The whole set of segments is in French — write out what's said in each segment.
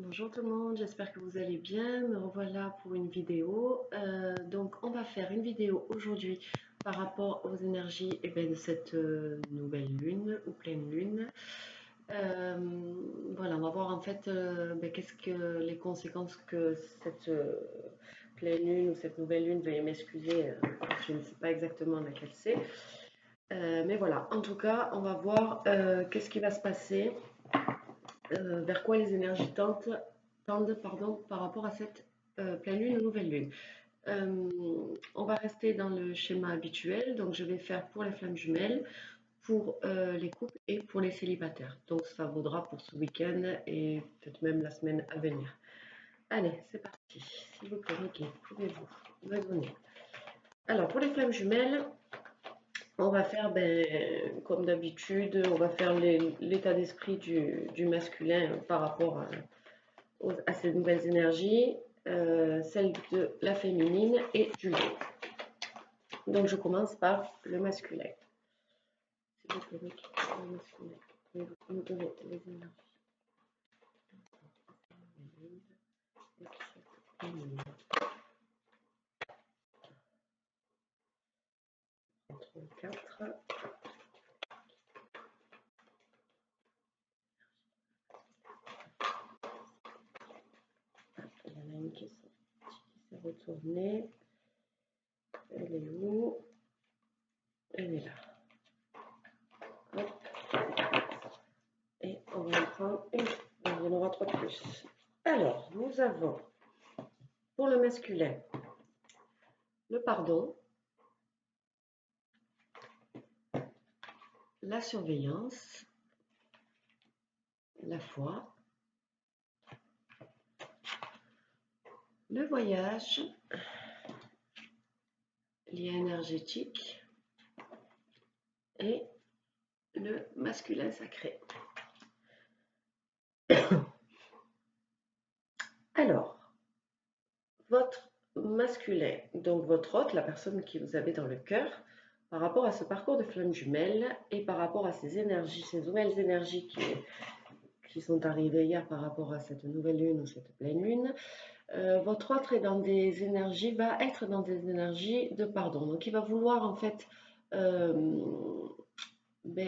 Bonjour tout le monde, j'espère que vous allez bien. Me revoilà pour une vidéo. Donc, on va faire une vidéo aujourd'hui par rapport aux énergies de cette nouvelle lune ou pleine lune. Euh, voilà, on va voir en fait qu'est-ce que les conséquences que cette pleine lune ou cette nouvelle lune, veuillez m'excuser, je ne sais pas exactement laquelle c'est. Mais voilà, en tout cas, on va voir qu'est-ce qui va se passer vers quoi les énergies tendent par rapport à cette pleine lune ou nouvelle lune. On va rester dans le schéma habituel, donc je vais faire pour les flammes jumelles, pour les couples et pour les célibataires. Donc ça vaudra pour ce week-end et peut-être même la semaine à venir. Allez, c'est parti. S'il vous plaît, Mickey, pouvez-vous me donner. Alors, pour les flammes jumelles, on va faire, comme d'habitude, on va faire l'état d'esprit du masculin par rapport à ces nouvelles énergies, celle de la féminine et du lot. Donc je commence par le masculin. S'il vous plaît, le masculin. Vous me donner les énergies. Féminine. 34. Il y en a une qui s'est retournée. Elle est où? Elle est là. Hop. Et on va en prendre une. Il y en aura 3 de plus. Alors, nous avons pour le masculin le pardon, la surveillance, la foi, le voyage, lien énergétique et le masculin sacré. Alors, votre masculin, donc votre hôte, la personne qui vous avez dans le cœur, par rapport à ce parcours de flamme jumelle et par rapport à ces énergies, ces nouvelles énergies qui sont arrivées hier par rapport à cette nouvelle lune ou cette pleine lune, votre autre est dans des énergies, va être dans des énergies de pardon. Donc il va vouloir en fait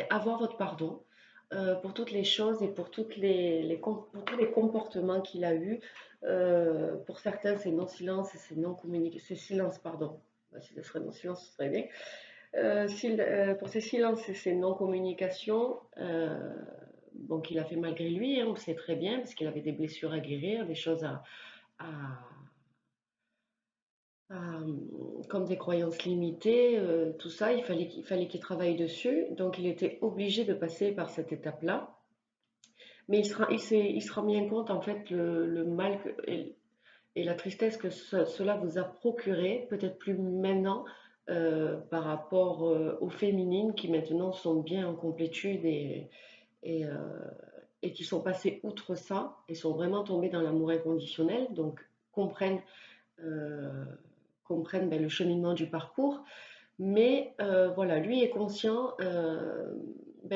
avoir votre pardon pour toutes les choses et pour, pour tous les comportements qu'il a eus. Pour certains, c'est non-silence et c'est non-communication. C'est silence, pardon. Si ce serait non-silence, ce serait bien. Pour ces silences et ces non-communications, bon, qu'il a fait malgré lui, hein, on le sait très bien, parce qu'il avait des blessures à guérir, des choses à, comme des croyances limitées, tout ça, il fallait qu'il travaille dessus. Donc, il était obligé de passer par cette étape-là. Mais il se rend bien compte, en fait, le mal et la tristesse que cela vous a procuré, peut-être plus maintenant, par rapport aux féminines qui maintenant sont bien en complétude et, euh, et qui sont passées outre ça et sont vraiment tombées dans l'amour inconditionnel, donc comprennent euh, le cheminement du parcours. Mais voilà, lui est conscient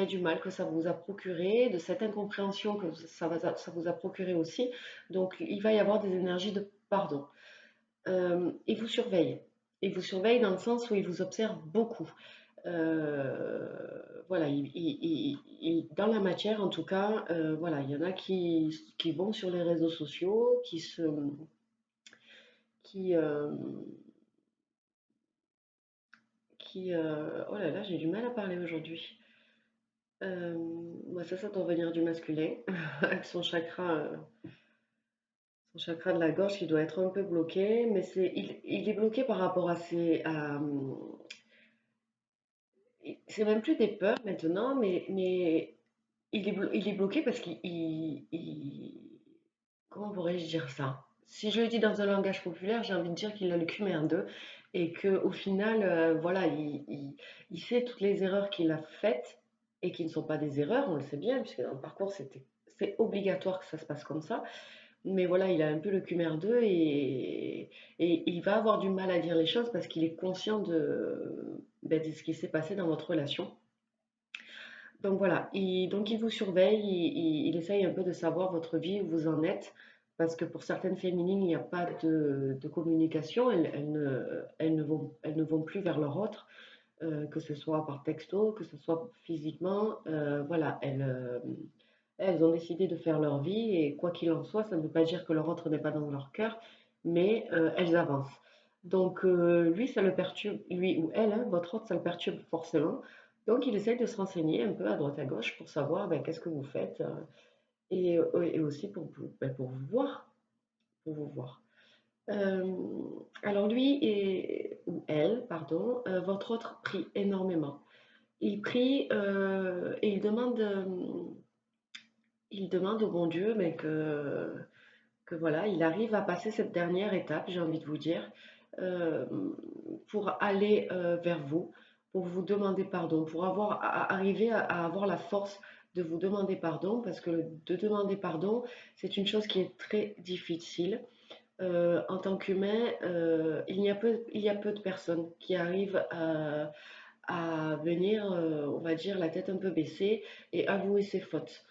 du mal que ça vous a procuré, de cette incompréhension que ça vous a procuré aussi. Donc il va y avoir des énergies de pardon. Il vous surveille. Il vous surveille dans le sens où il vous observe beaucoup. Voilà, dans la matière, en tout cas, voilà, il y en a qui vont sur les réseaux sociaux, qui, euh, oh là là, j'ai du mal à parler aujourd'hui. Ça doit venir du masculin, avec son chakra de la gorge qui doit être un peu bloqué, mais il est bloqué par rapport à c'est même plus des peurs maintenant, mais il est bloqué parce comment pourrais-je dire ça? Si je le dis dans un langage populaire, j'ai envie de dire qu'il a le cul merdeux et qu'au final, voilà, il sait toutes les erreurs qu'il a faites et qui ne sont pas des erreurs, on le sait bien, puisque dans le parcours, c'est obligatoire que ça se passe comme ça. Mais voilà, il a un peu le cul merdeux et il va avoir du mal à dire les choses parce qu'il est conscient de ce qui s'est passé dans votre relation. Donc voilà, donc il vous surveille, il essaye un peu de savoir votre vie, où vous en êtes, parce que pour certaines féminines, il n'y a pas de communication, elles ne vont plus vers leur autre, que ce soit par texto, que ce soit physiquement, voilà, elles ont décidé de faire leur vie, et quoi qu'il en soit, ça ne veut pas dire que leur autre n'est pas dans leur cœur, mais elles avancent. Donc lui, ça le perturbe, lui ou elle, hein, votre autre, ça le perturbe forcément. Donc il essaye de se renseigner un peu à droite à gauche pour savoir ben, qu'est-ce que vous faites et aussi pour ben, pour vous voir, pour vous voir. Euh, alors lui ou elle, pardon, votre autre prie énormément. Il prie et il demande au bon Dieu mais que voilà, il arrive à passer cette dernière étape, j'ai envie de vous dire, euh, pour aller vers vous, pour vous demander pardon, pour arriver à avoir la force de vous demander pardon, parce que de demander pardon, c'est une chose qui est très difficile. En tant qu'humain, il y a peu de personnes qui arrivent à venir, on va dire, la tête un peu baissée et avouer ses fautes.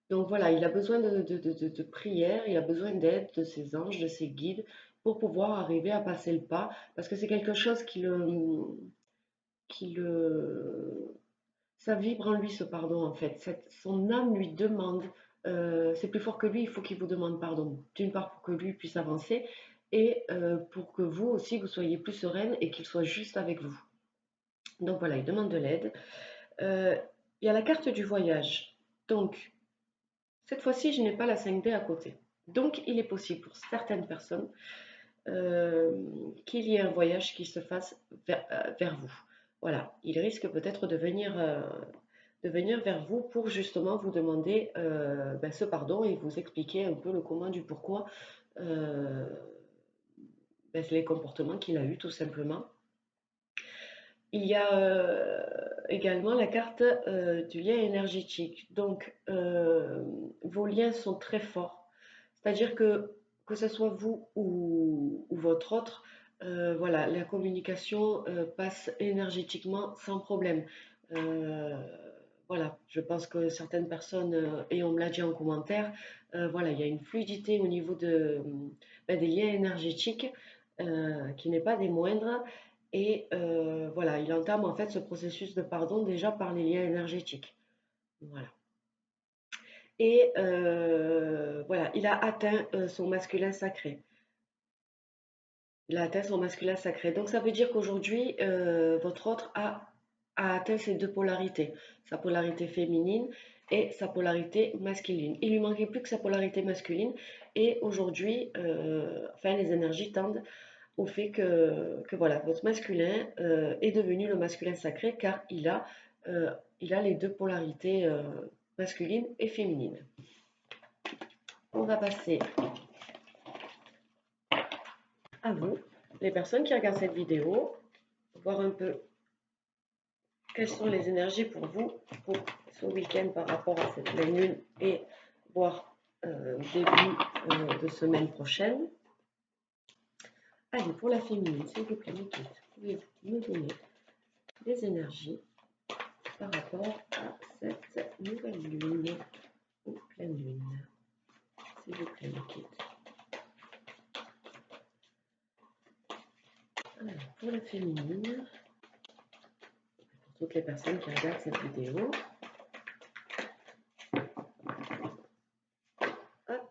Donc voilà, il a besoin de prière, il a besoin d'aide de ses anges, de ses guides pour pouvoir arriver à passer le pas, parce que c'est quelque chose qui le, ça vibre en lui ce pardon en fait. Son âme lui demande, c'est plus fort que lui, il faut qu'il vous demande pardon. D'une part pour que lui puisse avancer et pour que vous aussi vous soyez plus sereine et qu'il soit juste avec vous. Donc voilà, il demande de l'aide. Euh, il y a la carte du voyage. Donc cette fois-ci, je n'ai pas la 5D à côté. Donc il est possible pour certaines personnes euh, qu'il y ait un voyage qui se fasse vers vous. Voilà, il risque peut-être de venir vers vous pour justement vous demander ben, ce pardon et vous expliquer un peu le comment du pourquoi, euh, ben, les comportements qu'il a eus tout simplement. Il y a également la carte du lien énergétique. Donc, vos liens sont très forts. C'est-à-dire que ce soit vous ou votre autre, voilà, la communication passe énergétiquement sans problème. Euh, voilà, je pense que certaines personnes, et on me l'a dit en commentaire, voilà, il y a une fluidité au niveau ben, des liens énergétiques qui n'est pas des moindres. Et voilà, il entame en fait ce processus de pardon déjà par les liens énergétiques. Voilà. Et voilà, il a atteint son masculin sacré. Il a atteint son masculin sacré. Donc ça veut dire qu'aujourd'hui, votre autre a atteint ces deux polarités, sa polarité féminine et sa polarité masculine. Il lui manquait plus que sa polarité masculine. Et aujourd'hui, enfin, les énergies tendent au fait que voilà, votre masculin est devenu le masculin sacré car euh, il a les deux polarités masculines et féminines. On va passer à vous, les personnes qui regardent cette vidéo, voir un peu quelles sont les énergies pour vous pour ce week-end par rapport à cette pleine lune et voir début de semaine prochaine. Allez, pour la féminine, s'il vous plaît, pouvez-vous me donner des énergies par rapport à cette nouvelle lune ou pleine lune. S'il vous plaît, Nikit. Alors, pour la féminine, pour toutes les personnes qui regardent cette vidéo, hop.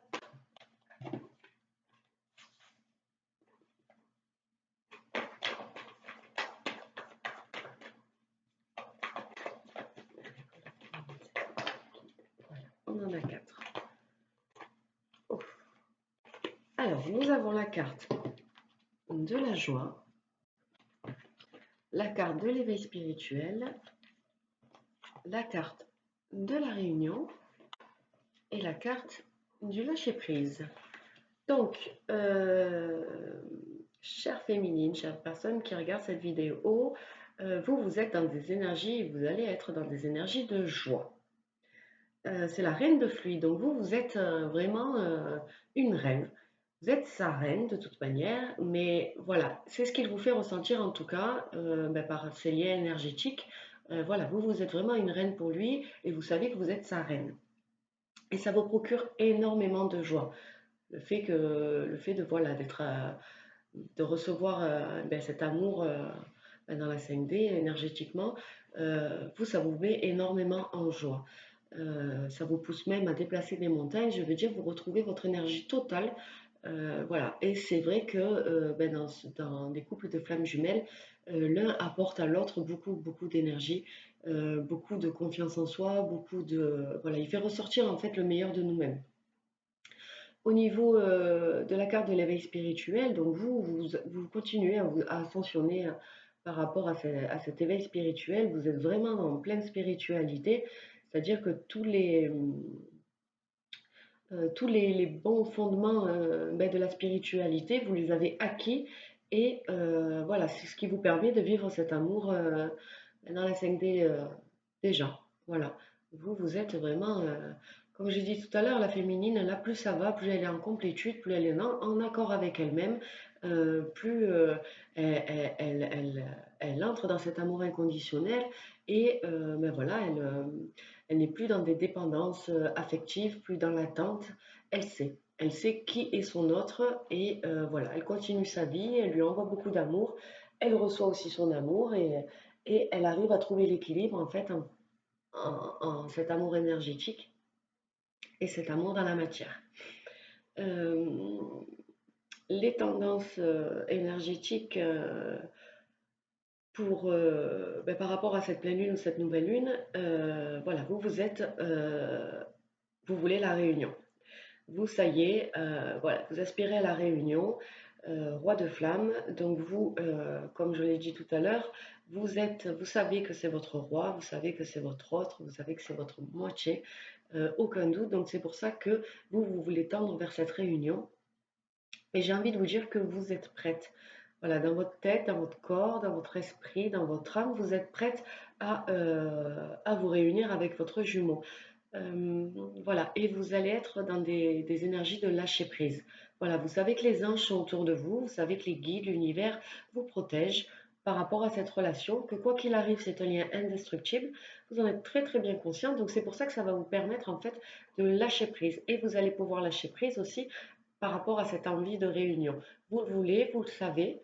Voilà, on en a 4. Oh. Alors, nous avons la carte de la joie, la carte de l'éveil spirituel, la carte de la réunion et la carte du lâcher-prise. Donc, chère féminine, chère personne qui regarde cette vidéo, vous êtes dans des énergies, vous allez être dans des énergies de joie. C'est la reine de fluide, donc vous êtes vraiment une reine. Vous êtes sa reine de toute manière, mais voilà, c'est ce qu'il vous fait ressentir en tout cas ben, par ces liens énergétiques. Voilà, vous êtes vraiment une reine pour lui et vous savez que vous êtes sa reine. Et ça vous procure énormément de joie. Le fait de, voilà, de recevoir cet amour dans la 5D énergétiquement, vous, ça vous met énormément en joie. Ça vous pousse même à déplacer des montagnes. Je veux dire, vous retrouvez votre énergie totale. Voilà. Et c'est vrai que dans des couples de flammes jumelles, l'un apporte à l'autre beaucoup, beaucoup d'énergie, beaucoup de confiance en soi, beaucoup de... Voilà, il fait ressortir en fait le meilleur de nous-mêmes. Au niveau de la carte de l'éveil spirituel, donc vous continuez à ascensionner par rapport à cet éveil spirituel. Vous êtes vraiment en pleine spiritualité, c'est-à-dire que les bons fondements de la spiritualité, vous les avez acquis et voilà, c'est ce qui vous permet de vivre cet amour dans la 5D déjà. Voilà, vous êtes vraiment, comme j'ai dit tout à l'heure, la féminine, là, plus ça va, plus elle est en complétude, plus elle est en accord avec elle-même, plus elle entre dans cet amour inconditionnel et voilà, elle n'est plus dans des dépendances affectives, plus dans l'attente. Elle sait. Elle sait qui est son autre et voilà, elle continue sa vie, elle lui envoie beaucoup d'amour, elle reçoit aussi son amour et elle arrive à trouver l'équilibre en fait en cet amour énergétique et cet amour dans la matière. Euh, les tendances énergétiques par rapport à cette pleine lune ou cette nouvelle lune, voilà, vous voulez la réunion. Vous, ça y est, voilà, vous aspirez à la réunion, roi de flamme. Donc vous, comme je l'ai dit tout à l'heure, vous savez que c'est votre roi, vous savez que c'est votre autre, vous savez que c'est votre moitié, aucun doute. Donc c'est pour ça que vous voulez tendre vers cette réunion. Et j'ai envie de vous dire que vous êtes prête. Voilà, dans votre tête, dans votre corps, dans votre esprit, dans votre âme, vous êtes prête à vous réunir avec votre jumeau. Voilà, et vous allez être dans des énergies de lâcher prise. Voilà, vous savez que les anges sont autour de vous, vous savez que les guides, l'univers vous protègent par rapport à cette relation, que quoi qu'il arrive, c'est un lien indestructible. Vous en êtes très très bien conscient, donc c'est pour ça que ça va vous permettre en fait de lâcher prise. Et vous allez pouvoir lâcher prise aussi par rapport à cette envie de réunion. Vous le voulez, vous savez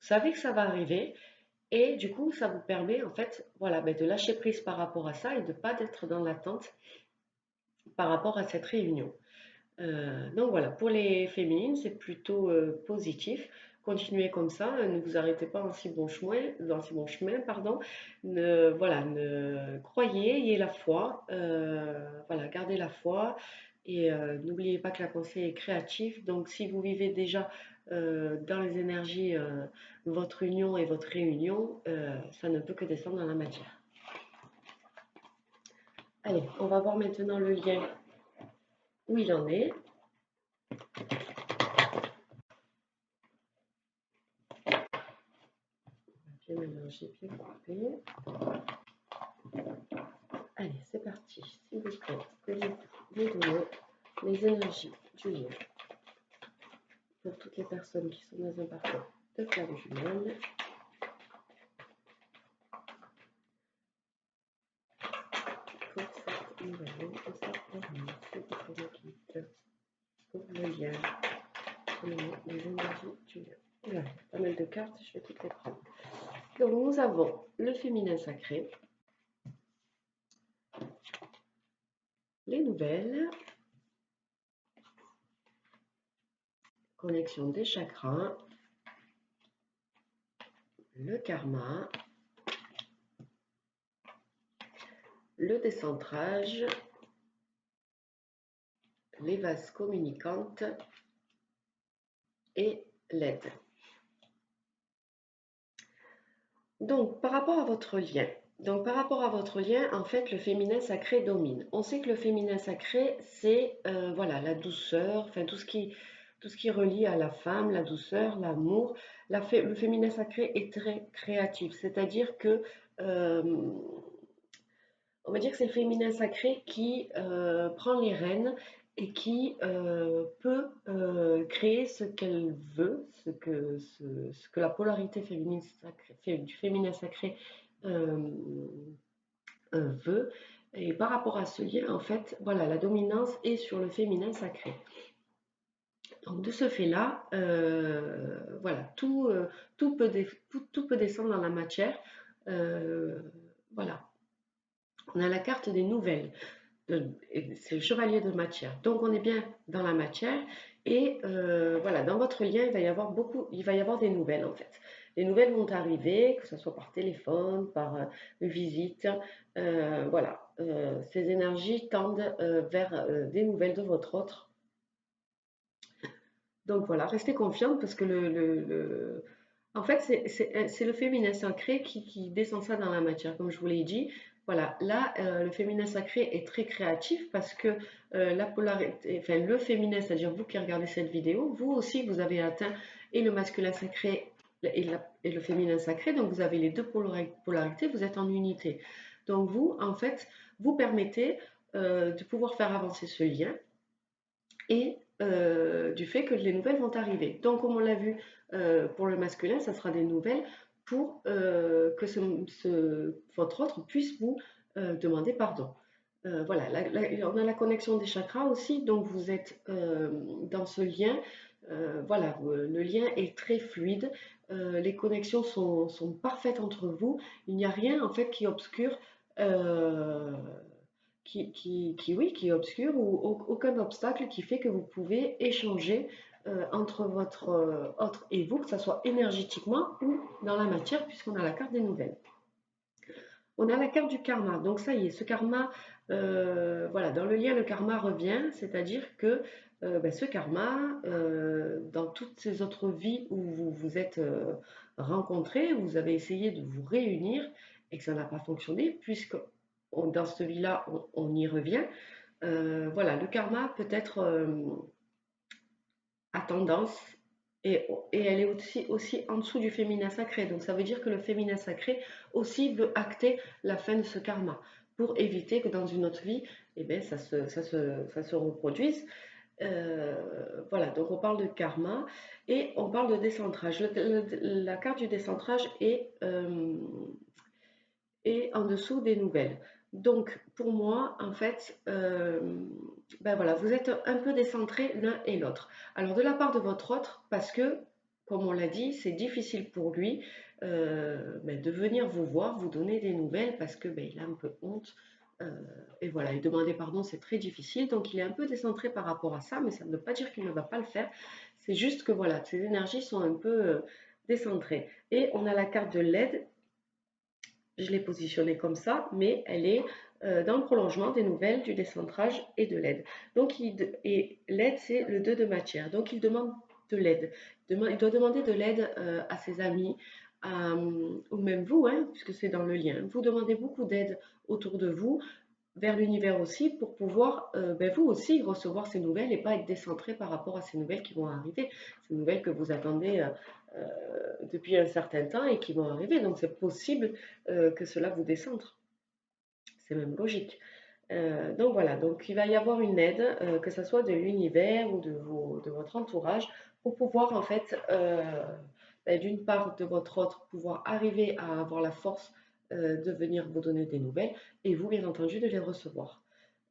que ça va arriver, et du coup, ça vous permet en fait, voilà, de lâcher prise par rapport à ça et de ne pas être dans l'attente par rapport à cette réunion. Donc voilà, pour les féminines, c'est plutôt positif. Continuez comme ça, ne vous arrêtez pas dans si bon chemin, pardon. Voilà, croyez, ayez la foi, voilà, gardez la foi et n'oubliez pas que la pensée est créative. Donc si vous vivez déjà dans les énergies votre union et votre réunion, ça ne peut que descendre dans la matière. Allez, on va voir maintenant le lien où il en est. Bien mélanger, bien couper. Allez, c'est parti. S'il vous plaît, pouvez-vous me donner les énergies du lien pour toutes les personnes qui sont dans un parcours de flamme jumelle. Pour cette nouvelle lune, pour cette dernière, s'il vous plaît, me quitte. Pour le lien, les énergies du lien. Voilà, pas mal de cartes, je vais toutes les prendre. Donc, nous avons le féminin sacré, les nouvelles, connexion des chakras, le karma, le décentrage, les vases communicantes et l'aide. Donc, par rapport à votre lien, en fait, le féminin sacré domine. On sait que le féminin sacré, c'est voilà, la douceur, enfin tout ce qui relie à la femme, la douceur, l'amour. Le féminin sacré est très créatif, c'est-à-dire que on va dire que c'est le féminin sacré qui prend les rênes et qui peut créer ce qu'elle veut, ce que la polarité du féminin sacré euh, veut. Et par rapport à ce lien, en fait, voilà, la dominance est sur le féminin sacré. Donc de ce fait-là, voilà, tout peut descendre dans la matière. Euh, voilà, on a la carte des nouvelles. C'est le chevalier de matière. Donc on est bien dans la matière et voilà, dans votre lien, il va y avoir des nouvelles en fait. Les nouvelles vont arriver, que ce soit par téléphone, par visite. Voilà, ces énergies tendent vers des nouvelles de votre autre. Donc voilà, restez confiante parce que en fait, c'est le féminin sacré qui descend ça dans la matière, comme je vous l'ai dit. Voilà, là, le féminin sacré est très créatif parce que la polarité, enfin, le féminin, c'est-à-dire vous qui regardez cette vidéo, vous aussi, vous avez atteint et le masculin sacré et le féminin sacré, donc vous avez les deux polarités, vous êtes en unité. Donc vous, en fait, vous permettez de pouvoir faire avancer ce lien et du fait que les nouvelles vont arriver. Donc, comme on l'a vu pour le masculin, ça sera des nouvelles pour que votre autre puisse vous demander pardon. Voilà, on a la connexion des chakras aussi, donc vous êtes dans ce lien. Voilà, le lien est très fluide, les connexions sont parfaites entre vous. Il n'y a rien en fait qui obscure euh, oui, qui est obscur ou aucun obstacle qui fait que vous pouvez échanger entre votre autre et vous, que ce soit énergétiquement ou dans la matière, puisqu'on a la carte des nouvelles. On a la carte du karma. Donc ça y est, ce karma, voilà, dans le lien, le karma revient, c'est-à-dire que ce karma, dans toutes ces autres vies où vous vous êtes rencontrés, vous avez essayé de vous réunir et que ça n'a pas fonctionné, puisque dans cette vie-là, on y revient. Voilà, le karma peut être à tendance et elle est aussi en dessous du féminin sacré. Donc ça veut dire que le féminin sacré aussi veut acter la fin de ce karma pour éviter que dans une autre vie, eh bien, ça se reproduise. Voilà, donc on parle de karma et on parle de décentrage. La carte du décentrage est en dessous des nouvelles. Donc pour moi, en fait, ben voilà, vous êtes un peu décentrés l'un et l'autre. Alors de la part de votre autre, parce que, comme on l'a dit, c'est difficile pour lui de venir vous voir, vous donner des nouvelles, parce que il a un peu honte. euh, et voilà, et demander pardon, c'est très difficile. Donc il est un peu décentré par rapport à ça, mais ça ne veut pas dire qu'il ne va pas le faire. C'est juste que voilà, ses énergies sont un peu décentrées. Et on a la carte de l'aide. Je l'ai positionnée comme ça, mais elle est dans le prolongement des nouvelles, du décentrage et de l'aide. Donc, et l'aide, c'est le 2 de matière. Donc, il demande de l'aide. Il doit demander de l'aide à ses amis, ou même vous, hein, puisque c'est dans le lien. Vous demandez beaucoup d'aide autour de vous, vers l'univers aussi, pour pouvoir, vous aussi, recevoir ces nouvelles et pas être décentré par rapport à ces nouvelles qui vont arriver. Ces nouvelles que vous attendez depuis un certain temps et qui vont arriver. Donc, c'est possible que cela vous décentre. C'est même logique. Donc voilà, donc il va y avoir une aide, que ce soit de l'univers ou de votre entourage, pour pouvoir en fait, d'une part de votre autre, pouvoir arriver à avoir la force de venir vous donner des nouvelles, et vous bien entendu de les recevoir.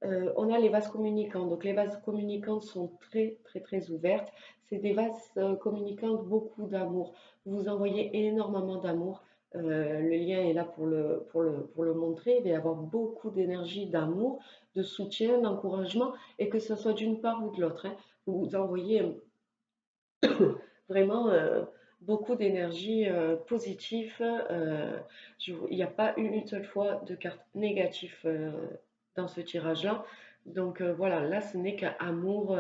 On a les vases communicants. Donc les vases communicants sont très très très ouvertes. C'est des vases communicants beaucoup d'amour. Vous envoyez énormément d'amour. Le lien est là pour le montrer. Il va y avoir beaucoup d'énergie, d'amour, de soutien, d'encouragement, et que ce soit d'une part ou de l'autre, hein. Vous envoyez vraiment beaucoup d'énergie positive. Il n'y a pas une seule fois de carte négative dans ce tirage-là. Donc voilà, là ce n'est qu'un amour.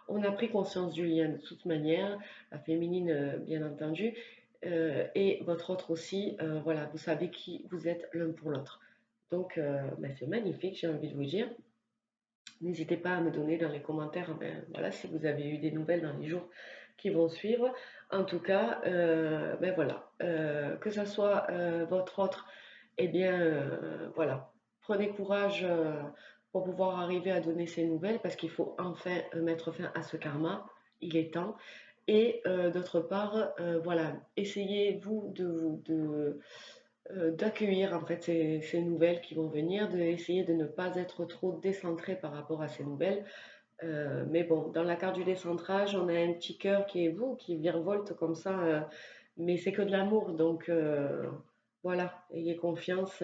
On a pris conscience du lien de toute manière, la féminine bien entendu, et votre autre aussi. Voilà, vous savez qui vous êtes l'un pour l'autre. Donc c'est magnifique, j'ai envie de vous dire. N'hésitez pas à me donner dans les commentaires voilà, si vous avez eu des nouvelles dans les jours qui vont suivre. En tout cas, voilà, que ce soit votre autre, eh bien voilà, prenez courage pour pouvoir arriver à donner ces nouvelles parce qu'il faut enfin mettre fin à ce karma, il est temps. Et d'autre part, voilà, essayez-vous d'accueillir en fait ces nouvelles qui vont venir, d'essayer de ne pas être trop décentré par rapport à ces nouvelles. Mais bon, dans la carte du décentrage, on a un petit cœur qui est vous, qui virevolte comme ça, mais c'est que de l'amour, donc voilà, ayez confiance,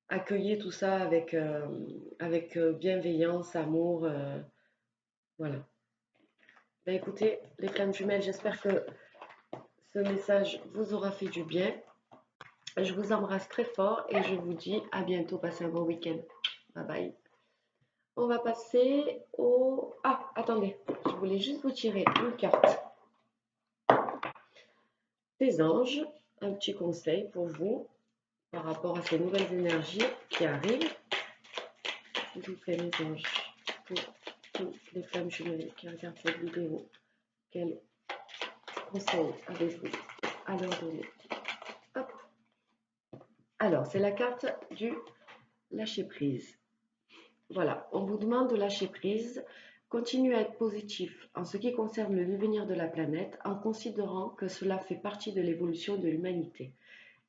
accueillez tout ça avec bienveillance, amour, voilà. Ben écoutez, les flammes jumelles, j'espère que ce message vous aura fait du bien. Je vous embrasse très fort et je vous dis à bientôt. Passez un bon week-end. Bye bye. On va passer au... Ah, attendez, je voulais juste vous tirer une carte des anges. Un petit conseil pour vous par rapport à ces nouvelles énergies qui arrivent. S'il vous plaît, les anges, pour toutes les femmes jumelles qui regardent cette vidéo, quel conseil avez-vous à leur donner? Hop. Alors, c'est la carte du lâcher prise. Voilà, on vous demande de lâcher prise, continuez à être positif en ce qui concerne le devenir de la planète en considérant que cela fait partie de l'évolution de l'humanité.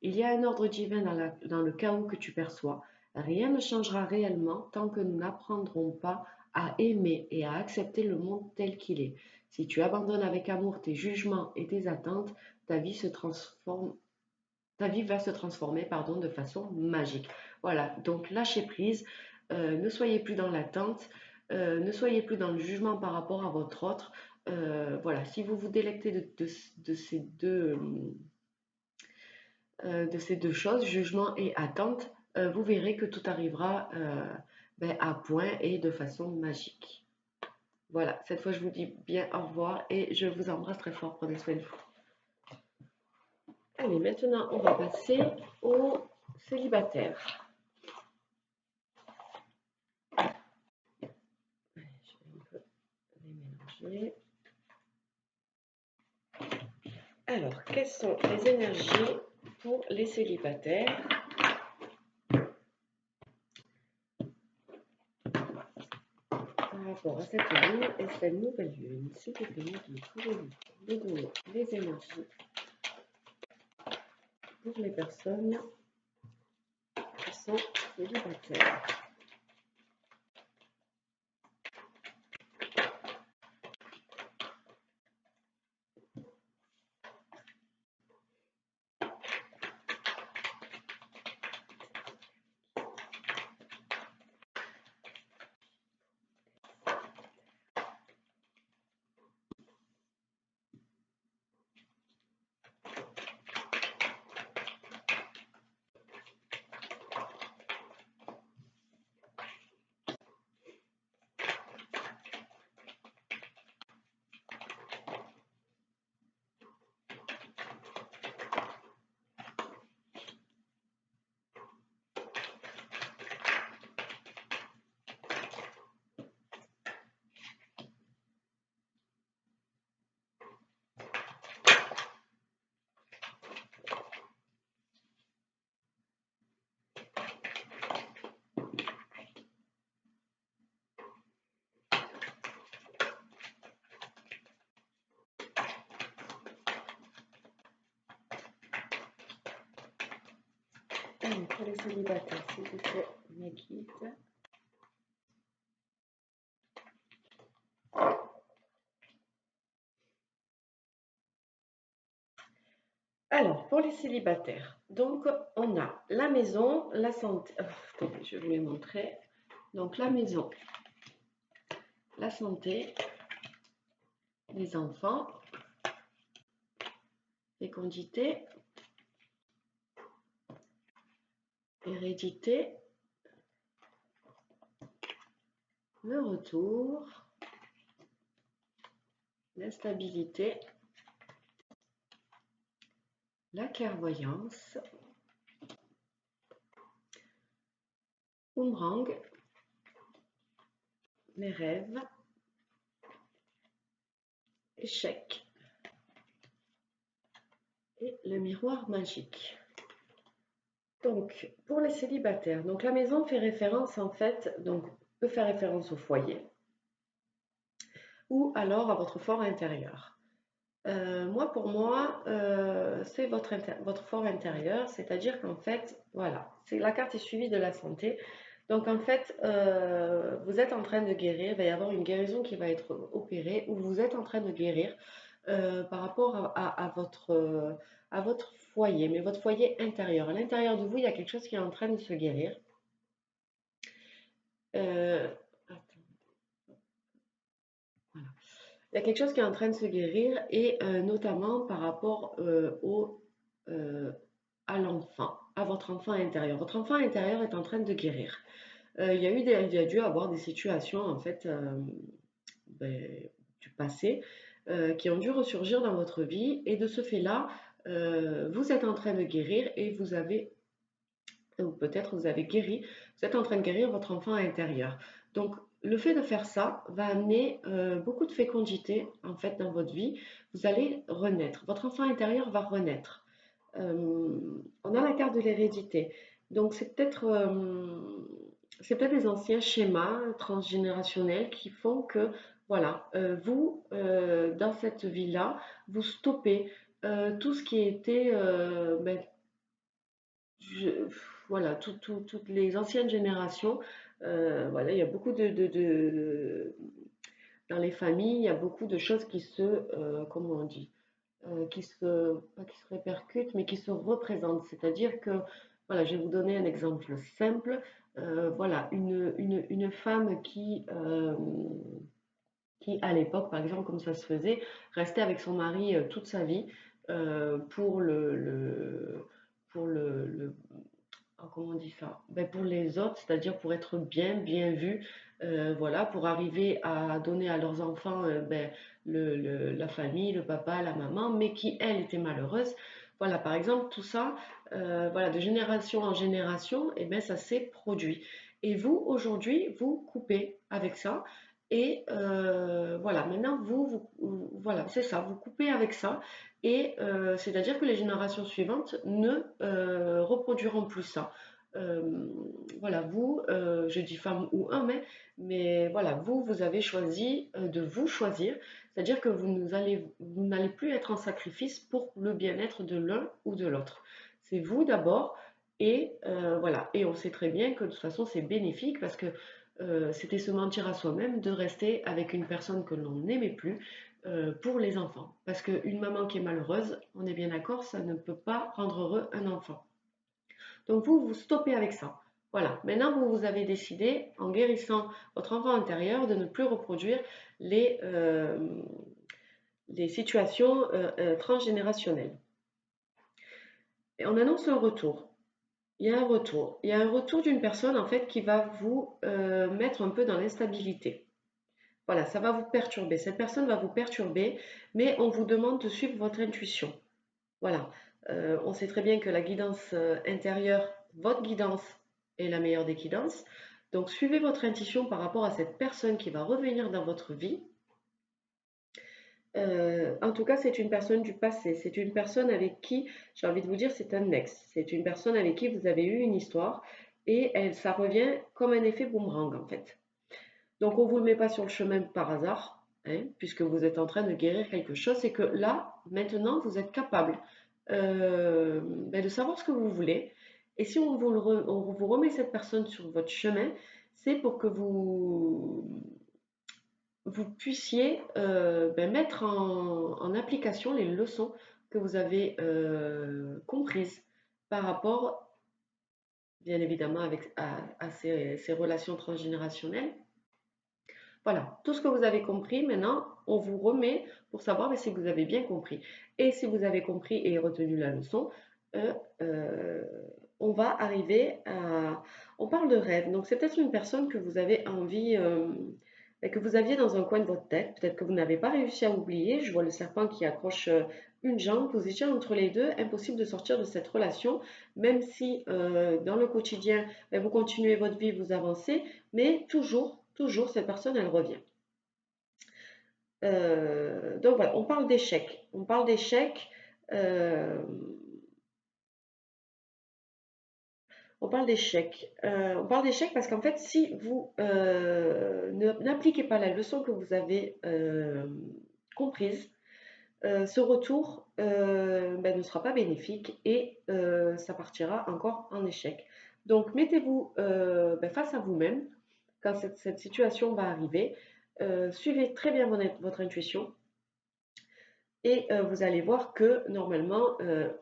Il y a un ordre divin dans le chaos que tu perçois. Rien ne changera réellement tant que nous n'apprendrons pas à aimer et à accepter le monde tel qu'il est. Si tu abandonnes avec amour tes jugements et tes attentes, ta vie va se transformer de façon magique. Voilà, donc lâchez prise, ne soyez plus dans l'attente, ne soyez plus dans le jugement par rapport à votre autre. Voilà, si vous vous délectez de ces deux choses, jugement et attente, vous verrez que tout arrivera à point et de façon magique. Voilà, cette fois je vous dis bien au revoir et je vous embrasse très fort. Prenez soin de vous. Allez, maintenant on va passer aux célibataires. Allez, je vais un peu les mélanger. Alors, quelles sont les énergies pour les célibataires par rapport à cette lune et cette nouvelle lune? S'il vous plaît, pouvez-vous me donner les énergies pour les personnes qui sont célibataires? Allez, pour les célibataires, s'il vous plaît, mes guides. Alors, pour les célibataires, donc on a la maison, la santé. Attendez, je vais vous les montrer. Donc, la maison, la santé, les enfants, fécondité, hérédité, le retour, l'instabilité, la clairvoyance, boomerang, les rêves, échec et le miroir magique. Donc, pour les célibataires, donc la maison fait référence en fait, donc peut faire référence au foyer ou alors à votre fort intérieur. Moi, pour moi, c'est votre fort intérieur, c'est-à-dire qu'en fait, voilà, c'est la carte est suivie de la santé. Donc en fait, vous êtes en train de guérir, il va y avoir une guérison qui va être opérée, ou vous êtes en train de guérir par rapport à votre foyer, mais votre foyer intérieur. À l'intérieur de vous, il y a quelque chose qui est en train de se guérir. Euh, voilà. Il y a quelque chose qui est en train de se guérir et notamment par rapport euh, à l'enfant, à votre enfant intérieur. Votre enfant intérieur est en train de guérir. Il y a dû avoir des situations en fait ben, du passé qui ont dû ressurgir dans votre vie et de ce fait-là, vous êtes en train de guérir et vous avez, ou peut-être vous avez guéri, vous êtes en train de guérir votre enfant intérieur. Donc le fait de faire ça va amener beaucoup de fécondité en fait dans votre vie. Vous allez renaître. Votre enfant intérieur va renaître. On a la carte de l'hérédité. Donc c'est peut-être des anciens schémas transgénérationnels qui font que voilà, vous dans cette vie-là, vous stoppez tout ce qui était ben, je- voilà, toutes les anciennes générations. Voilà, il y a beaucoup dans les familles, il y a beaucoup de choses qui comment on dit, pas qui se répercutent, mais qui se représentent. C'est-à-dire que, voilà, je vais vous donner un exemple simple. Voilà, une femme qui, à l'époque, par exemple, comme ça se faisait, restait avec son mari toute sa vie pour pour comment on dit ça? Ben, pour les autres, c'est-à-dire pour être bien vu, voilà, pour arriver à donner à leurs enfants ben, la famille, le papa, la maman, mais qui, elle, était malheureuse. Voilà, par exemple, tout ça, voilà, de génération en génération, et ben, ça s'est produit. Et vous, aujourd'hui, vous coupez avec ça. Et voilà, maintenant, voilà, c'est ça, vous coupez avec ça. Et c'est-à-dire que les générations suivantes ne reproduiront plus ça. Euh, voilà, vous, je dis femme ou homme, hein, mais voilà, vous avez choisi de vous choisir, c'est-à-dire que vous n'allez plus être en sacrifice pour le bien-être de l'un ou de l'autre. C'est vous d'abord, et voilà. Et on sait très bien que de toute façon, c'est bénéfique parce que c'était se mentir à soi-même de rester avec une personne que l'on n'aimait plus pour les enfants. Parce qu'une maman qui est malheureuse, on est bien d'accord, ça ne peut pas rendre heureux un enfant. Donc vous, vous stoppez avec ça. Voilà, maintenant vous avez décidé, en guérissant votre enfant intérieur, de ne plus reproduire les situations transgénérationnelles. Et on annonce un retour. Il y a un retour. Il y a un retour d'une personne en fait qui va vous mettre un peu dans l'instabilité. Voilà, ça va vous perturber. Cette personne va vous perturber, mais on vous demande de suivre votre intuition. Voilà. On sait très bien que la guidance intérieure, votre guidance est la meilleure des guidances. Donc suivez votre intuition par rapport à cette personne qui va revenir dans votre vie. En tout cas, c'est une personne du passé. C'est une personne avec qui, j'ai envie de vous dire, c'est un ex. C'est une personne avec qui vous avez eu une histoire et ça revient comme un effet boomerang en fait. Donc on ne vous le met pas sur le chemin par hasard, hein, puisque vous êtes en train de guérir quelque chose. C'est que là, maintenant, vous êtes capable ben, de savoir ce que vous voulez. Et si on vous remet cette personne sur votre chemin, c'est pour que vous puissiez ben, mettre en application les leçons que vous avez comprises par rapport, bien évidemment, à ces relations transgénérationnelles. Voilà, tout ce que vous avez compris, maintenant, on vous remet pour savoir ben, si vous avez bien compris. Et si vous avez compris et retenu la leçon, euh, euh, on va arriver à... On parle de rêve, donc c'est peut-être une personne que vous avez envie, que vous aviez dans un coin de votre tête, peut-être que vous n'avez pas réussi à oublier. Je vois le serpent qui accroche une jambe, vous étiez entre les deux, impossible de sortir de cette relation, même si dans le quotidien, ben, vous continuez votre vie, vous avancez, mais toujours, cette personne, elle revient. Donc voilà, on parle d'échec. On parle d'échec. euh, on parle d'échec. On parle d'échec parce qu'en fait, si vous n'appliquez pas la leçon que vous avez comprise, ce retour ben, ne sera pas bénéfique et ça partira encore en échec. Donc, mettez-vous ben, face à vous-même quand cette situation va arriver. Suivez très bien votre intuition et vous allez voir que normalement,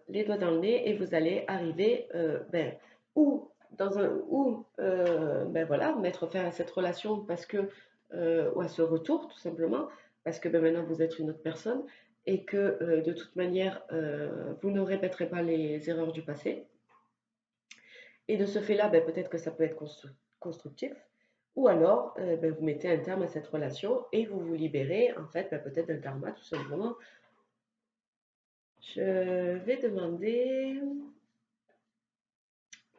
les doigts dans le nez et vous allez arriver ben, ben voilà, mettre fin à cette relation parce que, ou à ce retour tout simplement, parce que ben, maintenant vous êtes une autre personne et que de toute manière, vous ne répéterez pas les erreurs du passé. Et de ce fait-là, ben, peut-être que ça peut être constructif. Ou alors, ben, vous mettez un terme à cette relation et vous vous libérez, en fait, ben, peut-être d'un karma, tout simplement. Je vais demander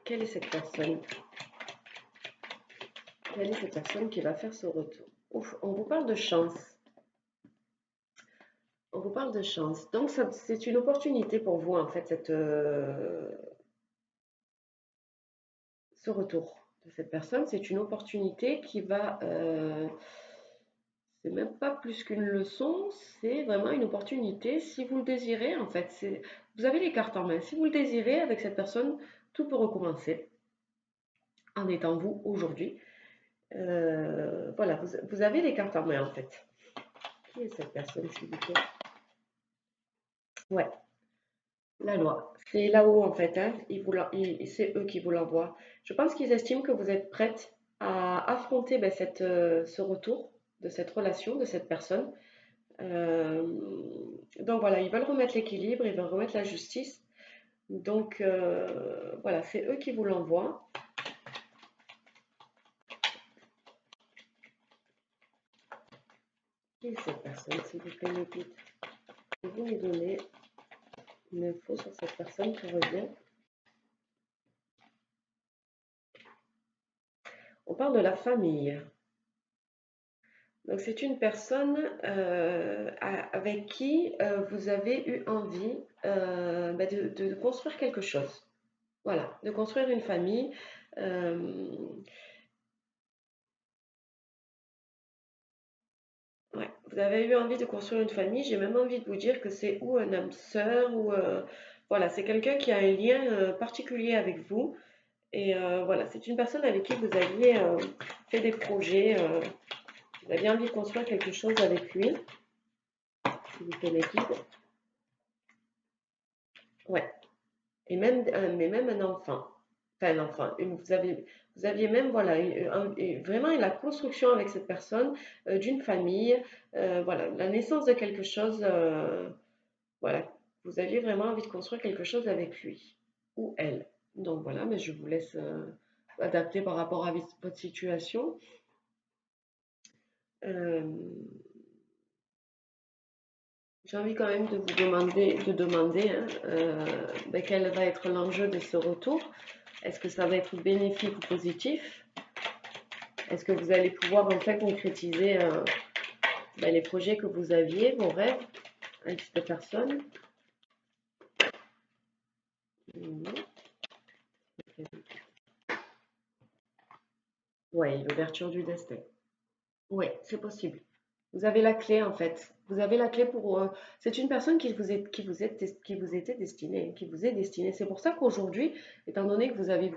quelle est cette personne? Quelle est cette personne qui va faire ce retour? Ouf, on vous parle de chance. On vous parle de chance. Donc, c'est une opportunité pour vous, en fait, ce retour de cette personne. C'est une opportunité qui va... c'est même pas plus qu'une leçon, c'est vraiment une opportunité. Si vous le désirez, en fait, vous avez les cartes en main. Si vous le désirez, avec cette personne, tout peut recommencer en étant vous aujourd'hui. Voilà, vous avez les cartes en main en fait. Qui est cette personne, s'il vous plaît? Ouais, la loi. C'est là-haut en fait, hein. C'est eux qui vous l'envoient. Je pense qu'ils estiment que vous êtes prête à affronter ben, ce retour de cette relation, de cette personne. Euh, donc voilà, ils veulent remettre l'équilibre, ils veulent remettre la justice. Donc voilà, c'est eux qui vous l'envoient. Qui est cette personne, s'il vous plaît, me dites? Vous me donnez une info sur cette personne qui revient. On parle de la famille. Donc c'est une personne avec qui vous avez eu envie bah, de construire quelque chose. Voilà, de construire une famille. Euh, ouais, vous avez eu envie de construire une famille. J'ai même envie de vous dire que c'est ou un âme sœur ou voilà, c'est quelqu'un qui a un lien particulier avec vous. Et voilà, c'est une personne avec qui vous aviez fait des projets. Vous aviez envie de construire quelque chose avec lui. S'il vous plaît, les guides. Ouais. Et même, mais même un enfant. Enfin, un enfant. Vous aviez même, voilà, vraiment la construction avec cette personne d'une famille. Voilà, la naissance de quelque chose. Voilà. Vous aviez vraiment envie de construire quelque chose avec lui ou elle. Donc voilà, mais je vous laisse adapter par rapport à votre situation. Euh, J'ai envie quand même de vous demander hein, ben, quel va être l'enjeu de ce retour. Est-ce que ça va être bénéfique ou positif? Est-ce que vous allez pouvoir enfin concrétiser ben, les projets que vous aviez, vos rêves avec cette personne? Oui, l'ouverture du destin. Oui, c'est possible. Vous avez la clé en fait. Vous avez la clé pour. C'est une personne qui vous était destinée, qui vous est destinée. C'est pour ça qu'aujourd'hui, étant donné que vous avez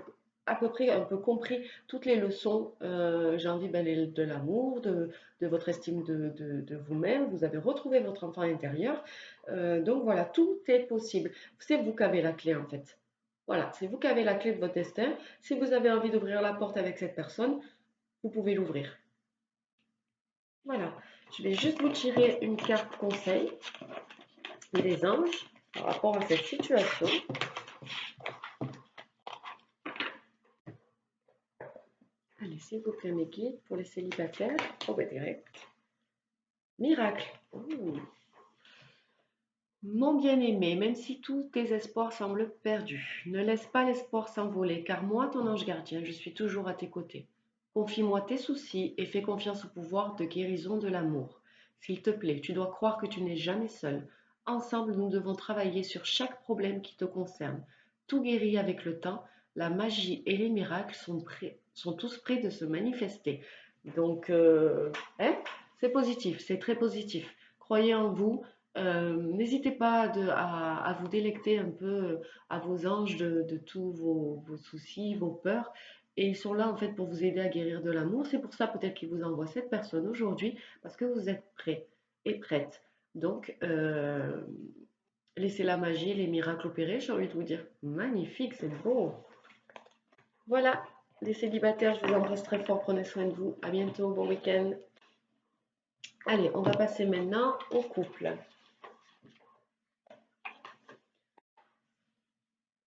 à peu près un peu compris toutes les leçons, j'ai envie ben, de l'amour, de votre estime de vous-même, vous avez retrouvé votre enfant intérieur. Donc voilà, tout est possible. C'est vous qui avez la clé en fait. Voilà, c'est vous qui avez la clé de votre destin. Si vous avez envie d'ouvrir la porte avec cette personne, vous pouvez l'ouvrir. Voilà, je vais juste vous tirer une carte conseil des anges par rapport à cette situation. Allez, s'il vous plaît, mes guides pour les célibataires. Oh, ben direct. Miracle. Ouh. Mon bien-aimé, même si tous tes espoirs semblent perdus, ne laisse pas l'espoir s'envoler, car moi, ton ange gardien, je suis toujours à tes côtés. Confie-moi tes soucis et fais confiance au pouvoir de guérison de l'amour. S'il te plaît, tu dois croire que tu n'es jamais seul. Ensemble, nous devons travailler sur chaque problème qui te concerne. Tout guérit avec le temps, la magie et les miracles sont tous prêts de se manifester. Donc, hein, c'est positif, c'est très positif. Croyez en vous, N'hésitez pas à vous délecter un peu à vos anges de tous vos soucis, vos peurs. Et ils sont là en fait pour vous aider à guérir de l'amour. C'est pour ça peut-être qu'ils vous envoient cette personne aujourd'hui parce que vous êtes prêts et prêtes. Donc, laissez la magie et les miracles opérer, j'ai envie de vous dire. Magnifique, c'est beau. Voilà, les célibataires, je vous embrasse très fort. Prenez soin de vous. À bientôt, bon week-end. Allez, on va passer maintenant au couple.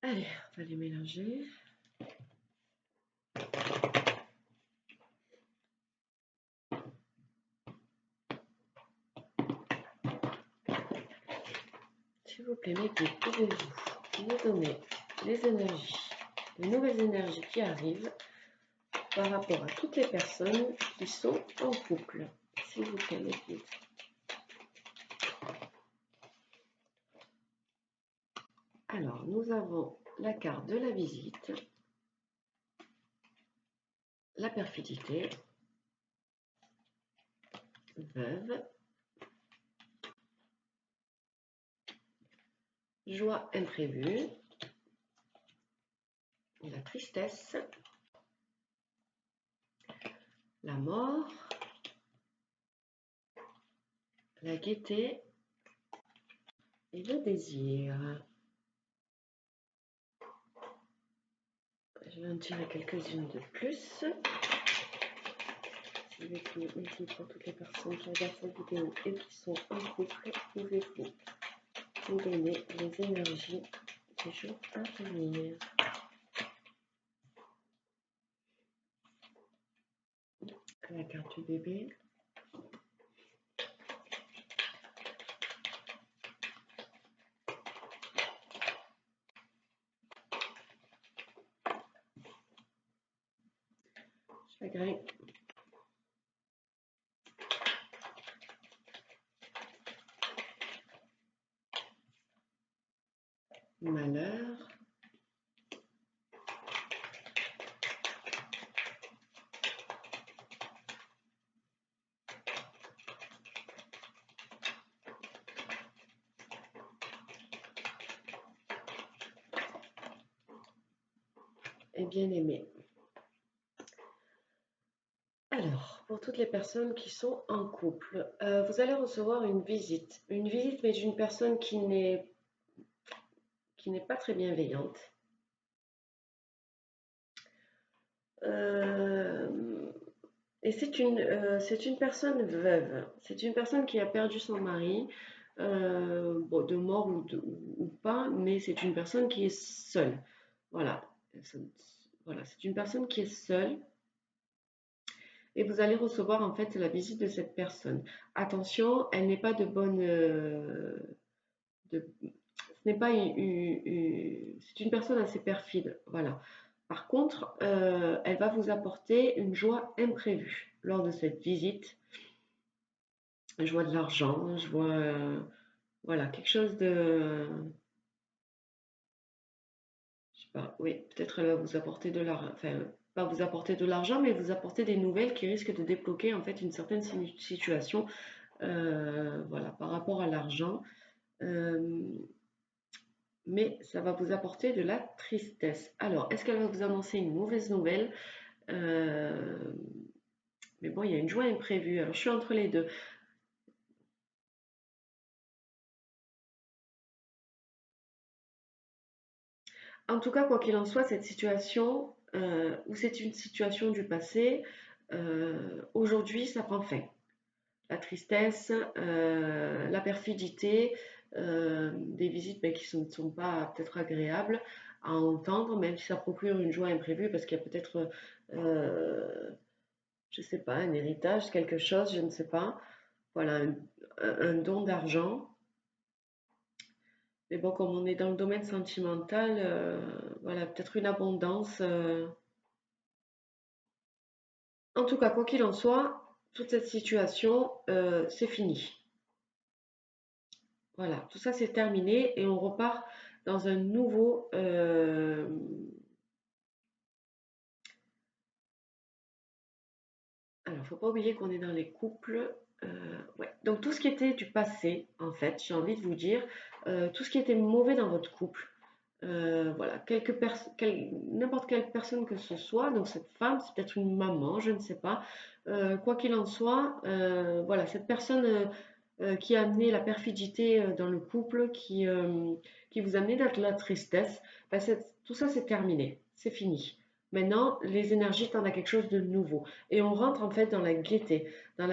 Allez, on va les mélanger. S'il vous plaît, mettez, pouvez-vous nous donner les énergies, les nouvelles énergies qui arrivent par rapport à toutes les personnes qui sont en couple. S'il vous plaît, mettez. Alors, nous avons la carte de la visite, la perfidité, veuve, joie imprévue, la tristesse, la mort, la gaieté et le désir. Je vais en tirer quelques-unes de plus. S'il vous plaît, mettez pour toutes les personnes qui regardent cette vidéo et qui sont en couple, pouvez-vous nous donner les énergies des jours à venir. La carte du bébé. Chagrin. Malheur. Et bien-aimé. Alors, pour toutes les personnes qui sont en couple, vous allez recevoir une visite. Une visite, mais d'une personne qui n'est pas très bienveillante. Et c'est une personne veuve. C'est une personne qui a perdu son mari, bon, de mort ou pas, mais c'est une personne qui est seule. Voilà. Voilà, c'est une personne qui est seule et vous allez recevoir en fait la visite de cette personne. Attention, elle n'est pas de bonne. Ce n'est pas c'est une personne assez perfide. Voilà. Par contre, elle va vous apporter une joie imprévue lors de cette visite. Je vois de l'argent, je vois voilà, quelque chose de. Je sais pas, oui, peut-être elle va vous apporter de l'argent. Enfin, pas vous apporter de l'argent, mais vous apporter des nouvelles qui risquent de débloquer en fait une certaine situation voilà, par rapport à l'argent. Euh, mais ça va vous apporter de la tristesse. Alors, est-ce qu'elle va vous annoncer une mauvaise nouvelle? Euh, mais bon, il y a une joie imprévue. Alors, je suis entre les deux. En tout cas, quoi qu'il en soit, cette situation, ou c'est une situation du passé, aujourd'hui, ça prend fin. La tristesse, la perfidité, des visites ben, qui ne sont pas peut-être agréables à entendre, même si ça procure une joie imprévue, parce qu'il y a peut-être, je ne sais pas, un héritage, quelque chose, je ne sais pas. Voilà, un don d'argent. Mais bon, comme on est dans le domaine sentimental, voilà, peut-être une abondance. En tout cas, quoi qu'il en soit, toute cette situation, c'est fini. Voilà, tout ça c'est terminé et on repart dans un nouveau. Alors, faut pas oublier qu'on est dans les couples. Ouais, Donc tout ce qui était du passé, en fait, j'ai envie de vous dire, tout ce qui était mauvais dans votre couple, voilà, n'importe quelle personne que ce soit, donc cette femme, c'est peut-être une maman, je ne sais pas, quoi qu'il en soit, voilà, cette personne qui a amené la perfidité dans le couple, qui vous a amené de la tristesse, ben, tout ça c'est terminé, c'est fini. Maintenant, les énergies tendent à quelque chose de nouveau. Et on rentre en fait dans la gaieté, dans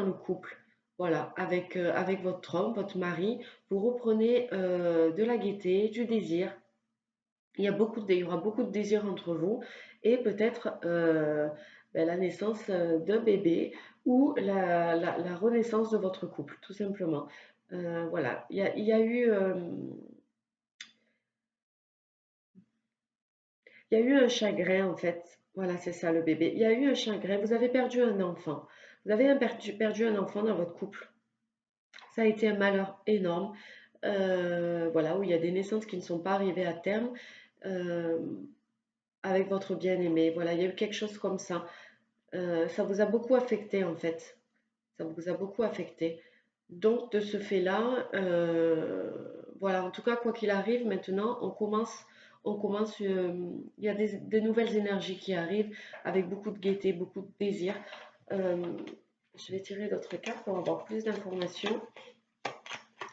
le couple. Voilà, avec votre homme, votre mari, vous reprenez de la gaieté, du désir. Il y aura beaucoup de désir entre vous et peut-être ben, la naissance d'un bébé ou la renaissance de votre couple, tout simplement. Voilà, il y a eu un chagrin en fait. Voilà, c'est ça le bébé. Il y a eu un chagrin. Vous avez perdu un enfant. Vous avez perdu un enfant dans votre couple. Ça a été un malheur énorme. Voilà, où il y a des naissances qui ne sont pas arrivées à terme euh, avec votre bien-aimé. Voilà, il y a eu quelque chose comme ça. Ça vous a beaucoup affecté en fait. Ça vous a beaucoup affecté. Donc de ce fait-là, voilà, en tout cas, quoi qu'il arrive, maintenant, il y a des nouvelles énergies qui arrivent avec beaucoup de gaieté, beaucoup de désir. Euh, je vais tirer d'autres cartes pour avoir plus d'informations.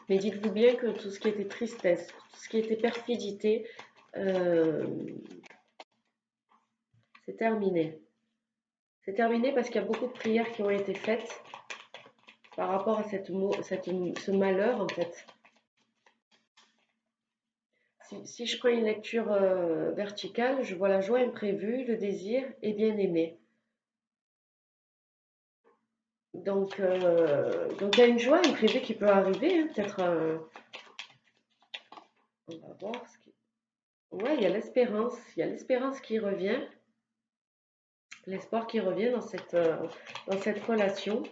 Mais dites-vous bien que tout ce qui était tristesse, tout ce qui était perfidité, euh, c'est terminé. C'est terminé parce qu'il y a beaucoup de prières qui ont été faites par rapport à ce malheur, en fait. Si je prends une lecture verticale, je vois la joie imprévue, le désir et bien aimé. Donc il y a une joie imprévue qui peut arriver, hein, peut-être. On va voir. Ouais, il y a l'espérance qui revient, l'espoir qui revient dans cette relation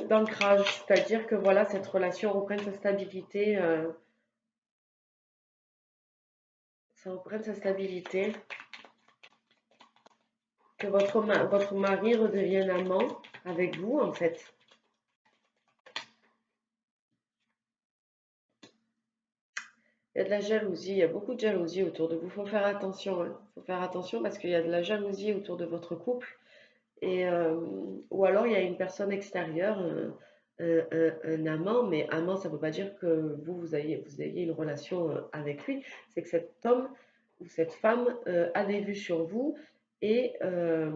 d'ancrage, c'est-à-dire que voilà, cette relation reprenne sa stabilité, ça reprenne sa stabilité, que votre mari redevienne amant avec vous, en fait. Il y a de la jalousie, il y a beaucoup de jalousie autour de vous. Il faut faire attention, hein. Faut faire attention parce qu'il y a de la jalousie autour de votre couple. Ou alors il y a une personne extérieure, un amant, mais amant, ça ne veut pas dire que vous ayez une relation avec lui. C'est que cet homme ou cette femme a des vues sur vous et, euh,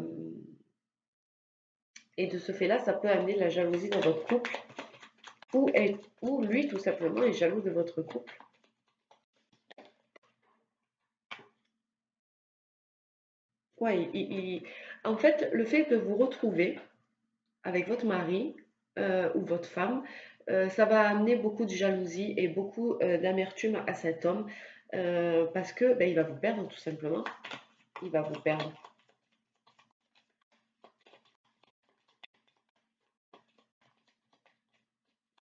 et de ce fait-là, ça peut amener de la jalousie dans votre couple ou lui, tout simplement, est jaloux de votre couple. Ouais, en fait, le fait de vous retrouver avec votre mari ou votre femme, ça va amener beaucoup de jalousie et beaucoup d'amertume à cet homme parce que ben, il va vous perdre tout simplement. Il va vous perdre.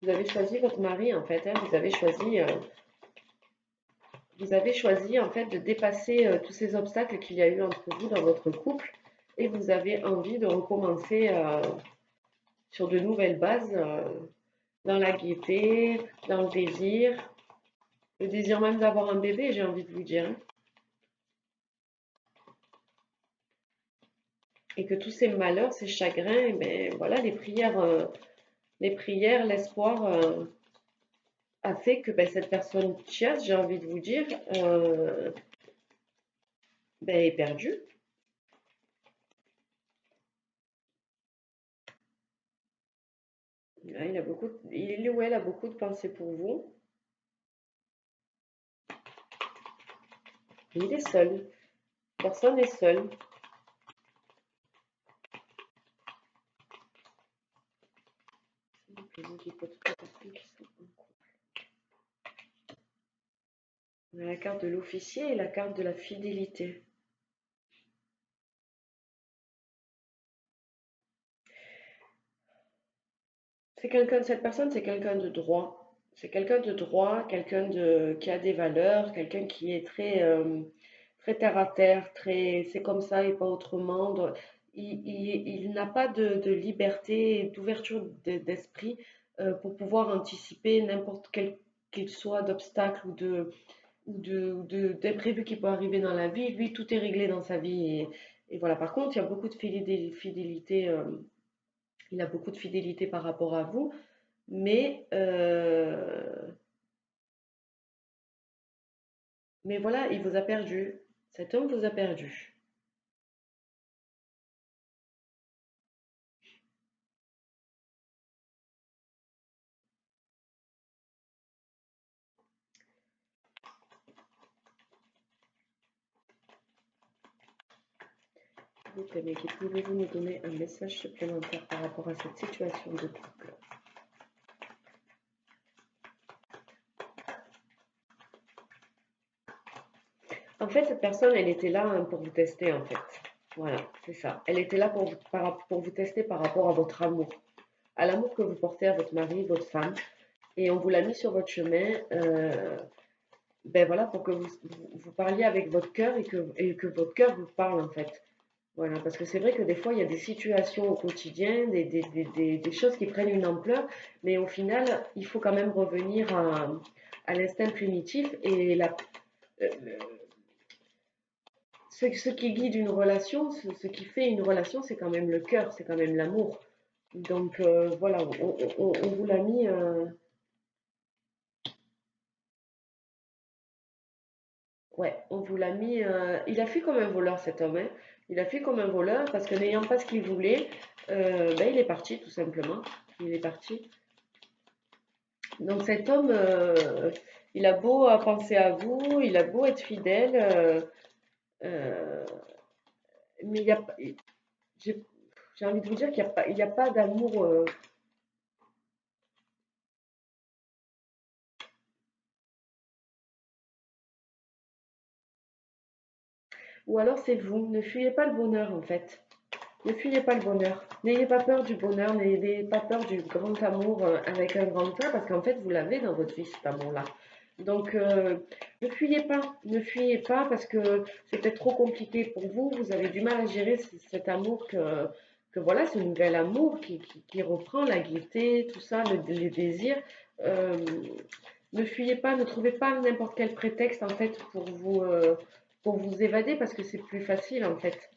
Vous avez choisi votre mari en fait, hein, vous avez choisi en fait de dépasser tous ces obstacles qu'il y a eu entre vous dans votre couple et vous avez envie de recommencer sur de nouvelles bases dans la gaieté, dans le désir même d'avoir un bébé, j'ai envie de vous dire, hein. Et que tous ces malheurs, ces chagrins, eh ben, voilà, les prières, l'espoir a fait que ben, cette personne tierce, j'ai envie de vous dire, ben, est perdue. Là, il ou elle a beaucoup de pensées pour vous. Il est seul. Personne n'est seul. On a la carte de l'officier et la carte de la fidélité. Cette personne, c'est quelqu'un de droit. C'est quelqu'un de droit, qui a des valeurs, quelqu'un qui est très terre à terre, c'est comme ça et pas autrement. il n'a pas de liberté, d'ouverture d'esprit pour pouvoir anticiper n'importe quel qu'il soit d'obstacle d'imprévu qui peut arriver dans la vie. Lui, tout est réglé dans sa vie. Et voilà. Par contre, il y a beaucoup de fidélité, il a beaucoup de fidélité par rapport à vous, mais mais voilà, il vous a perdu. Cet homme vous a perdu. S'il vous plaît, mais pouvez-vous nous donner un message supplémentaire par rapport à cette situation de couple? En fait, cette personne, elle était là hein, pour vous tester, en fait. Voilà, c'est ça. Elle était là pour vous tester par rapport à votre amour, à l'amour que vous portez à votre mari, votre femme. Et on vous l'a mis sur votre chemin, ben voilà, pour que vous parliez avec votre cœur et que votre cœur vous parle, en fait. Voilà, parce que c'est vrai que des fois, il y a des situations au quotidien, des choses qui prennent une ampleur, mais au final, il faut quand même revenir à l'instinct primitif et euh, ce qui guide une relation, ce qui fait une relation, c'est quand même le cœur, c'est quand même l'amour. Donc voilà, on vous l'a mis. Ouais, on vous l'a mis. Il a fait comme un voleur cet homme, hein. Il a fait comme un voleur parce que n'ayant pas ce qu'il voulait, ben, il est parti tout simplement. Il est parti. Donc cet homme, il a beau penser à vous, il a beau être fidèle, euh, mais il y a, j'ai j'ai envie de vous dire qu'il y a pas d'amour. Ou alors c'est vous. Ne fuyez pas le bonheur en fait. Ne fuyez pas le bonheur. N'ayez pas peur du bonheur, n'ayez pas peur du grand amour avec un grand A, parce qu'en fait, vous l'avez dans votre vie, cet amour-là. Donc, ne fuyez pas parce que c'est peut-être trop compliqué pour vous, vous avez du mal à gérer cet amour que voilà, ce nouvel amour qui reprend la gaieté, tout ça, les désirs. Euh, ne fuyez pas, ne trouvez pas n'importe quel prétexte en fait pour vous évader parce que c'est plus facile en fait.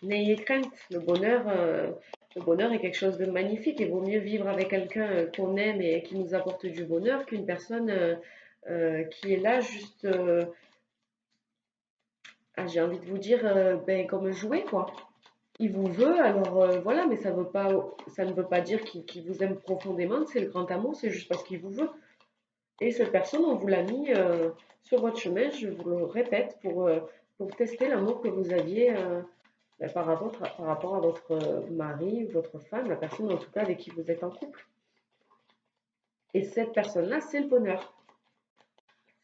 N'ayez crainte, le bonheur est quelque chose de magnifique et vaut mieux vivre avec quelqu'un qu'on aime et qui nous apporte du bonheur qu'une personne qui est là juste, j'ai envie de vous dire, ben, comme un jouet, quoi. Il vous veut, alors voilà, mais ça ne veut pas dire qu'il vous aime profondément, c'est le grand amour, c'est juste parce qu'il vous veut. Et cette personne, on vous l'a mis sur votre chemin, je vous le répète, pour tester l'amour que vous aviez. Par rapport à votre mari ou votre femme, la personne en tout cas avec qui vous êtes en couple. Et cette personne-là, c'est le bonheur.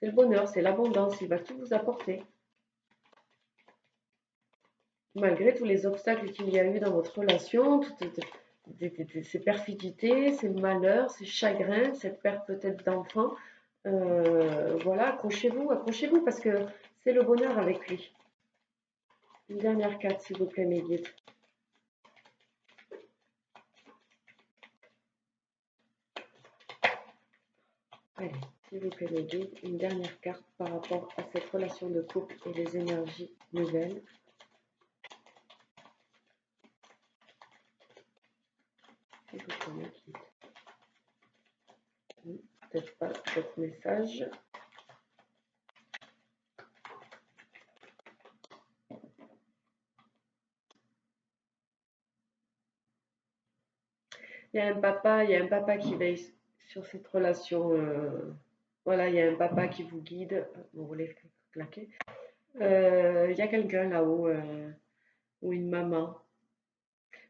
C'est le bonheur, c'est l'abondance, il va tout vous apporter. Malgré tous les obstacles qu'il y a eu dans votre relation, ces perfidités, ces malheurs, ces chagrins, cette perte peut-être d'enfant, voilà, accrochez-vous parce que c'est le bonheur avec lui. Une dernière carte, s'il vous plaît, mes guides. Allez, s'il vous plaît, mes guides, une dernière carte par rapport à cette relation de couple et les énergies nouvelles. S'il vous plaît, mes guides. Peut-être pas votre message. Il y a un papa qui veille sur cette relation. Voilà, il y a un papa qui vous guide. Mon relève claqué. Il y a quelqu'un là-haut, ou une maman.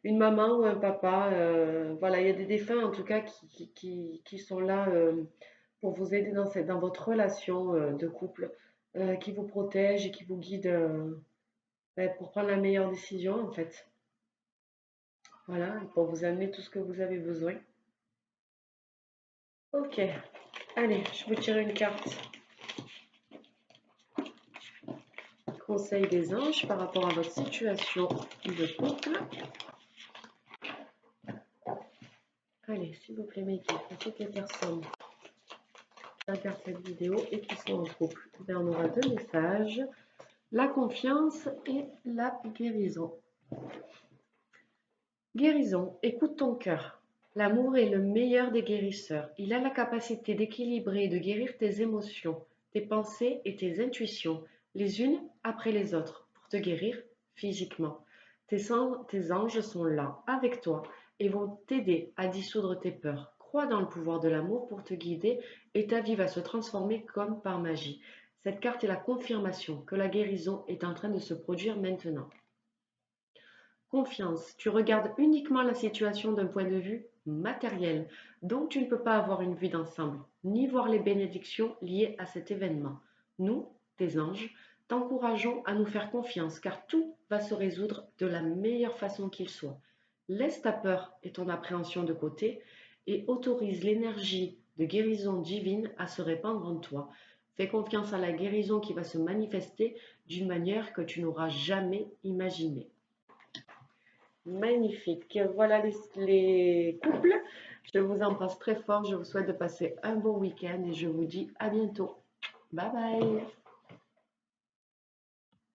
Une maman ou un papa. Voilà, il y a des défunts en tout cas qui sont là pour vous aider dans votre relation de couple, qui vous protègent et qui vous guident ben, pour prendre la meilleure décision en fait. Voilà, pour vous amener tout ce que vous avez besoin. Ok, allez, je vous tire une carte. conseil des anges par rapport à votre situation de couple. Allez, s'il vous plaît, mes guides, pour toutes les personnes qui regardent cette vidéo et qui sont en couple, bien, on aura deux messages, la confiance et la guérison. Guérison, écoute ton cœur. L'amour est le meilleur des guérisseurs. Il a la capacité d'équilibrer et de guérir tes émotions, tes pensées et tes intuitions, les unes après les autres, pour te guérir physiquement. Tes anges sont là, avec toi, et vont t'aider à dissoudre tes peurs. Crois dans le pouvoir de l'amour pour te guider et ta vie va se transformer comme par magie. Cette carte est la confirmation que la guérison est en train de se produire maintenant. Confiance, tu regardes uniquement la situation d'un point de vue matériel, donc tu ne peux pas avoir une vue d'ensemble, ni voir les bénédictions liées à cet événement. Nous, tes anges, t'encourageons à nous faire confiance, car tout va se résoudre de la meilleure façon qu'il soit. Laisse ta peur et ton appréhension de côté et autorise l'énergie de guérison divine à se répandre en toi. Fais confiance à la guérison qui va se manifester d'une manière que tu n'auras jamais imaginée. Magnifique. Voilà les couples. Je vous embrasse très fort. Je vous souhaite de passer un bon week-end et je vous dis à bientôt. Bye bye.